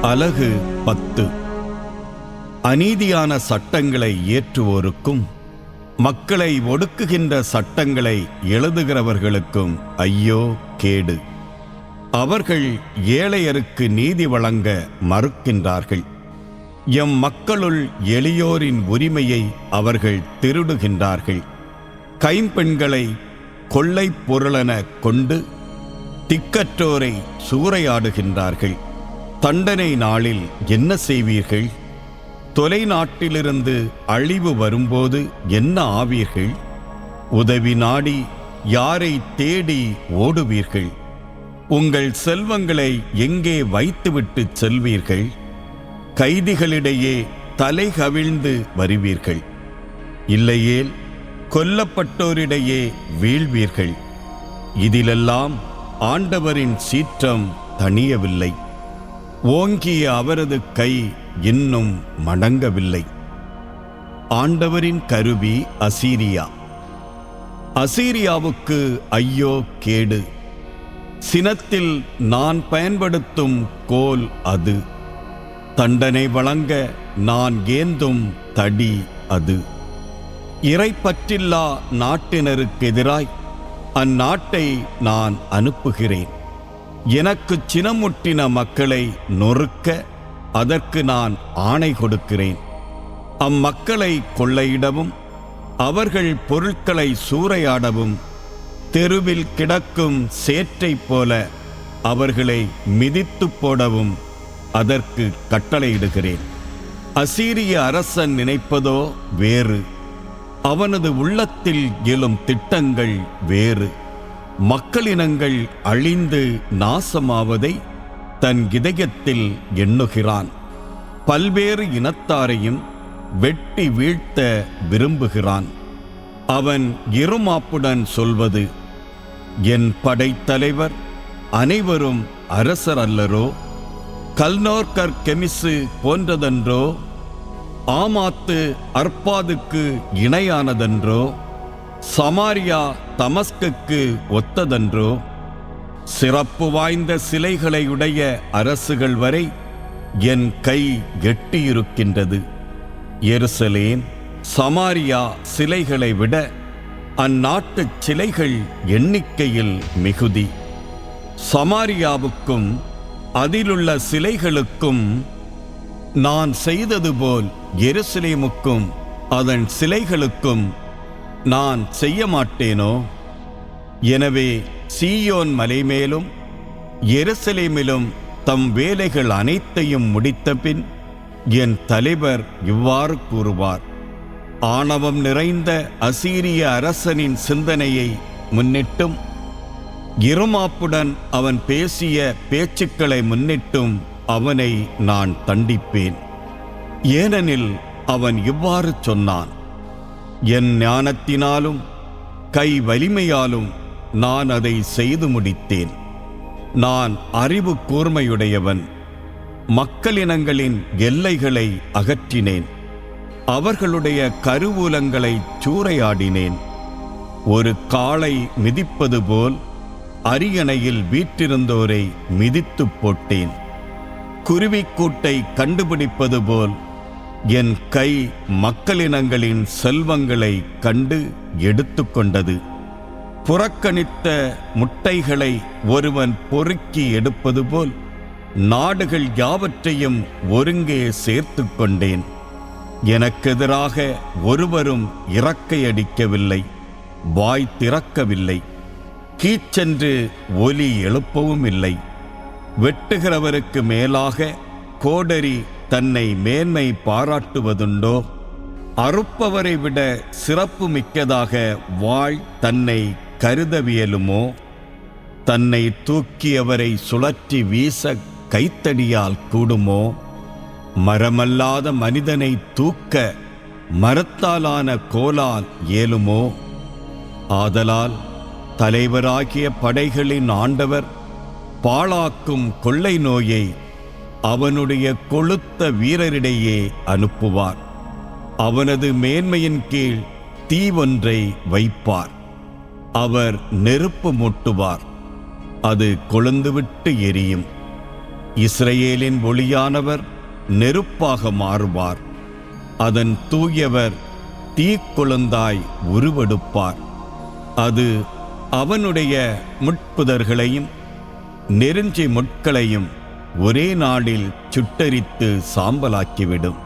அலகு 10. அநீதியான சட்டங்களை இயற்றுவோருக்கும் மக்களை ஒடுக்குகின்ற சட்டங்களை எழுதுகிறவர்களுக்கும் ஐயோ கேடு. அவர்கள் ஏழையருக்கு நீதி வழங்க மறுக்கின்றார்கள். எம் மக்களுள் எளியோரின் உரிமையை அவர்கள் திருடுகின்றார்கள். கைம்பெண்களை கொள்ளை பொருளென கொண்டு திக்கற்றோரை சூறையாடுகின்றார்கள். தண்டனை நாளில் என்ன செய்வீர்கள்? தொலைநாட்டிலிருந்து அழிவு வரும்போது என்ன ஆவீர்கள்? உதவி நாடி யாரை தேடி ஓடுவீர்கள்? உங்கள் செல்வங்களை எங்கே வைத்துவிட்டு செல்வீர்கள்? கைதிகளிடையே தலை கவிழ்ந்து வருவீர்கள். இல்லையேல் கொல்லப்பட்டோரிடையே வீழ்வீர்கள். இதிலெல்லாம் ஆண்டவரின் சீற்றம் தணியவில்லை. ஓங்கிய அவரது கை இன்னும் மடங்கவில்லை. ஆண்டவரின் கருவி அசீரியா. அசீரியாவுக்கு ஐயோ கேடு. சினத்தில் நான் பயன்படுத்தும் கோல் அது. தண்டனை வழங்க நான் ஏந்தும் தடி அது. இறைப்பற்றில்லா நாட்டினருக்கு எதிராய் அந்நாட்டை நான் அனுப்புகிறேன். எனக்கு சினமுட்டின மக்களை நொறுக்க அதற்கு நான் ஆணை கொடுக்கிறேன். அம்மக்களை கொள்ளையிடவும் அவர்கள் பொருட்களை சூறையாடவும் தெருவில் கிடக்கும் சேற்றைப் போல அவர்களை மிதித்து போடவும் அதற்கு கட்டளையிடுகிறேன். அசீரிய அரசன் நினைப்பதோ வேறு. அவனது உள்ளத்தில் எழும் திட்டங்கள் வேறு. மக்களினங்கள் அழிந்து நாசமாவதை தன் இதயத்தில் எண்ணுகிறான். பல்வேறு இனத்தாரையும் வெட்டி வீழ்த்த விரும்புகிறான். அவன் இருமாப்புடன் சொல்வது, என் படைத்தலைவர் அனைவரும் அரசர் அல்லரோ? கல்நோர்கர் கெமிசு போன்றதென்றோ? ஆமாத்து அர்பாதுக்கு இணையானதென்றோ? சமாரியா தமஸ்குக்கு ஒத்ததென்றோ? சிறப்பு வாய்ந்த சிலைகளையுடைய அரசுகள் வரை என் கை எட்டியிருக்கின்றது. எருசலேம் சமாரியா சிலைகளை விட அந்நாட்டு சிலைகள் எண்ணிக்கையில் மிகுதி. சமாரியாவுக்கும் அதிலுள்ள சிலைகளுக்கும் நான் செய்தது போல் எருசலேமுக்கும் அதன் சிலைகளுக்கும் நான் செய்ய மாட்டேனோ? எனவே சீயோன் மலைமேலும் எருசலேமிலும் தம் வேலைகள் அனைத்தையும் முடித்தபின் என் தலைவர் இவ்வாறு கூறுவார். ஆணவம் நிறைந்த அசீரிய அரசனின் சிந்தனையை முன்னிட்டும் இருமாப்புடன் அவன் பேசிய பேச்சுக்களை முன்னிட்டும் அவனை நான் தண்டிப்பேன். ஏனெனில் அவன் இவ்வாறு சொன்னான், என் ஞானத்தினாலும் கை வலிமையாலும் நான் அதை செய்து முடித்தேன். நான் அறிவு கூர்மையுடையவன். மக்களினங்களின் எல்லைகளை அகற்றினேன். அவர்களுடைய கருவூலங்களை சூறையாடினேன். ஒரு காளை மிதிப்பது போல் அரியணையில் வீற்றிருந்தோரை மிதித்து போட்டேன். குருவிக்கூட்டை கண்டுபிடிப்பது போல் என் கை மக்களினங்களின் செல்வங்களை கண்டு எடுத்துக்கொண்டது. புறக்கணித்த முட்டைகளை ஒருவன் பொறுக்கி எடுப்பது போல் நாடுகள் யாவற்றையும் ஒருங்கே சேர்த்து கொண்டேன். எனக்கெதிராக ஒருவரும் இறக்கையடிக்கவில்லை, வாய் திறக்கவில்லை, கீச்சென்று ஒலி எழுப்பவும் இல்லை. வெட்டுகிறவருக்கு மேலாக கோடரி தன்னை மேன்மை பாராட்டுவதுண்டோ? அறுப்பவரை விட சிறப்பு மிக்கதாக வாள் தன்னை கருதவியலுமோ? தன்னை தூக்கியவரை சுழற்றி வீச கைத்தடியால் கூடுமோ? மரமல்லாத மனிதனை தூக்க மரத்தாலான கோலால் இயலுமோ? ஆதலால் தலைவராகிய படைகளின் ஆண்டவர் பாழாக்கும் கொள்ளை நோயை அவனுடைய கொழுத்த வீரரிடையே அனுப்புவார். அவனது மேன்மையின் கீழ் தீ ஒன்றை வைப்பார். அவர் நெருப்பு மூட்டுவார், அது கொழுந்துவிட்டு எரியும். இஸ்ரவேலின் ஒளியானவர் நெருப்பாக மாறுவார். அதன் தூயவர் தீக்குழந்தாய் உருவெடுப்பார். அது அவனுடைய முட்புதர்களையும் நெருஞ்சி முட்களையும் ஒரே நாளில் சுட்டரித்து சாம்பலாக்கிவிடும்.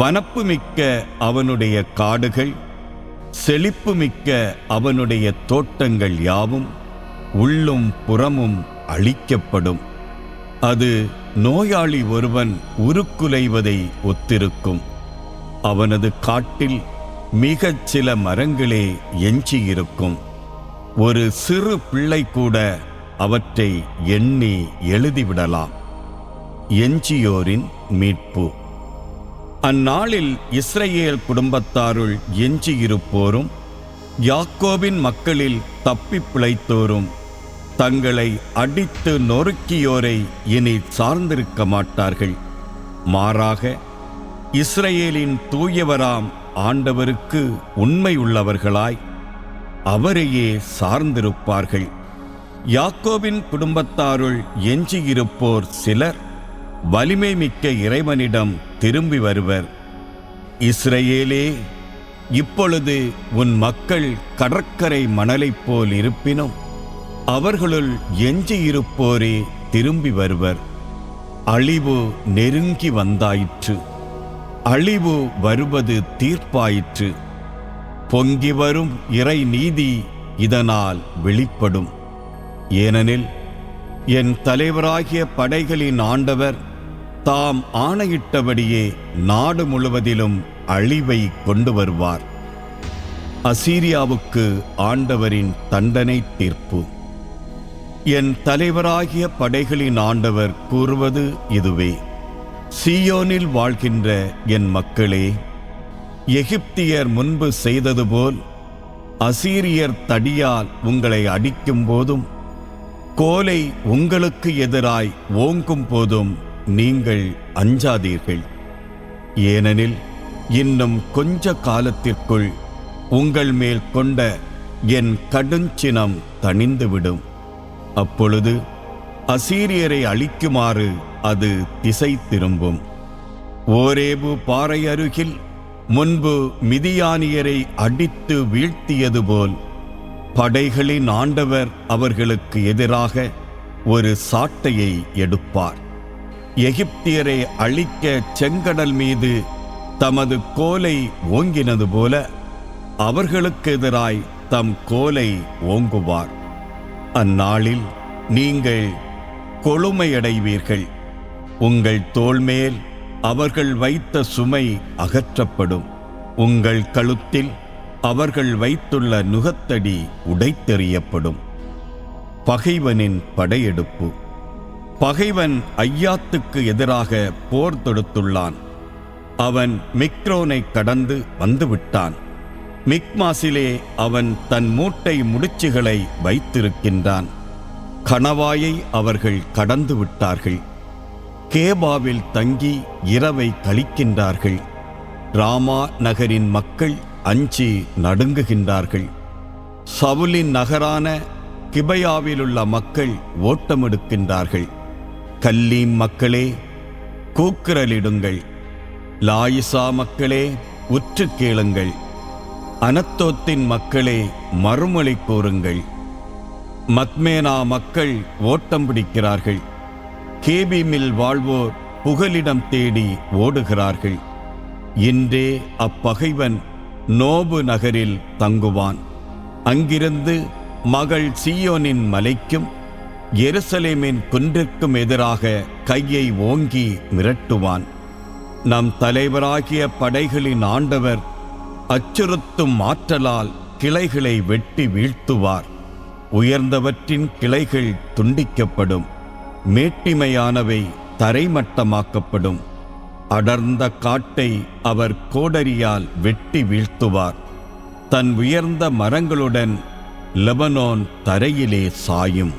வனப்புமிக்க அவனுடைய காடுகள், செழிப்புமிக்க அவனுடைய தோட்டங்கள் யாவும் உள்ளும் புறமும் அழிக்கப்படும். அது நோயாளி ஒருவன் உருக்குலைவதை ஒத்திருக்கும். அவனது காட்டில் மிகச் சில மரங்களே எஞ்சியிருக்கும். ஒரு சிறு பிள்ளை கூட அவற்றை எண்ணி எழுதிவிடலாம். எஞ்சியோரின் மீட்பு. அந்நாளில் இஸ்ரவேல் குடும்பத்தாருள் எஞ்சியிருப்போரும் யாக்கோபின் மக்களில் தப்பிப் பிழைத்தோரும் தங்களை அடித்து நொறுக்கியோரை இனி சார்ந்திருக்க மாட்டார்கள். மாறாக இஸ்ரவேலின் தூயவராம் ஆண்டவருக்கு உண்மையுள்ளவர்களாய் அவரையே சார்ந்திருப்பார்கள். யாக்கோபின் குடும்பத்தாருள் எஞ்சியிருப்போர் சிலர் வலிமை மிக்க இறைவனிடம் திரும்பி வருவர். இஸ்ரவேலே, இப்பொழுது உன் மக்கள் கடற்கரை மணலைப் போல் இருப்பினும் அவர்களுள் எஞ்சியிருப்போரே திரும்பி வருவர். அழிவு நெருங்கி வந்தாயிற்று. அழிவு வருவது தீர்ப்பாயிற்று. பொங்கி வரும் இறை நீதி இதனால் வெளிப்படும். ஏனெனில் என் தலைவராகிய படைகளின் ஆண்டவர் தாம் ஆணையிட்டபடியே நாடு முழுவதிலும் அழிவை கொண்டு வருவார். அசீரியாவுக்கு ஆண்டவரின் தண்டனை தீர்ப்பு. என் தலைவராகிய படைகளின் ஆண்டவர் கூறுவது இதுவே: சீயோனில் வாழ்கின்ற என் மக்களே, எகிப்தியர் முன்பு செய்தது போல் அசீரியர் தடியால் உங்களை அடிக்கும் போதும் கோலை உங்களுக்கு எதிராய் ஓங்கும் போதும் நீங்கள் அஞ்சாதீர்கள். ஏனெனில் இன்னும் கொஞ்ச காலத்திற்குள் உங்கள் மேல் கொண்ட என் கடுஞ்சினம் தணிந்துவிடும். அப்பொழுது அசீரியரை அழிக்குமாறு அது திசை திரும்பும். ஓரேபு பாறை அருகில் முன்பு மிதியானியரை அடித்து வீழ்த்தியது போல் படைகளின் ஆண்டவர் அவர்களுக்கு எதிராக ஒரு சாட்டையை எடுப்பார். எகிப்தியரை அழிக்க செங்கடல் மீது தமது கோலை ஓங்கினது போல அவர்களுக்கு எதிராய் தம் கோலை ஓங்குவார். அந்நாளில் நீங்கள் கொழுமையடைவீர்கள். உங்கள் தோள்மேல் அவர்கள் வைத்த சுமை அகற்றப்படும். உங்கள் கழுத்தில் அவர்கள் வைத்துள்ள நுகத்தடி உடைத்தெறியப்படும். பகைவனின் படையெடுப்பு. பகைவன் ஐயாத்துக்கு எதிராக போர் தொடுத்துள்ளான். அவன் மிக்ரோனை கடந்து வந்துவிட்டான். மிக்மாசிலே அவன் தன் மூட்டை முடிச்சுகளை வைத்திருக்கின்றான். கணவாயை அவர்கள் கடந்து விட்டார்கள். கேபாவில் தங்கி இரவை கழிக்கின்றார்கள். ராமா நகரின் மக்கள் அஞ்சி நடுங்குகின்றார்கள். சவுலின் நகரான கிபையாவிலுள்ள மக்கள் ஓட்டமெடுக்கின்றார்கள். கல்லீம் மக்களே, கூக்குரலிடுங்கள். லாயிசா மக்களே, உற்று கேளுங்கள். அனத்தோத்தின் மக்களே, மறுமொழி கூறுங்கள். மத்மேனா மக்கள் ஓட்டம் பிடிக்கிறார்கள். கேபிமில் வாழ்வோர் புகலிடம் தேடி ஓடுகிறார்கள். இன்றே அப்பகைவன் நோபு நகரில் தங்குவான். அங்கிருந்து மகள் சீயோனின் மலைக்கும் எருசலேமின் குன்றிற்கும் எதிராக கையை ஓங்கி மிரட்டுவான். நம் தலைவராகிய படைகளின் ஆண்டவர் அச்சுறுத்தும் ஆற்றலால் கிளைகளை வெட்டி வீழ்த்துவார். உயர்ந்தவற்றின் கிளைகள் துண்டிக்கப்படும். மேட்டிமையானவை தரைமட்டமாக்கப்படும். அடர்ந்த காட்டை அவர் கோடரியால் வெட்டி வீழ்த்துவார். தன் உயர்ந்த மரங்களுடன் லெபனோன் தரையிலே சாயும்.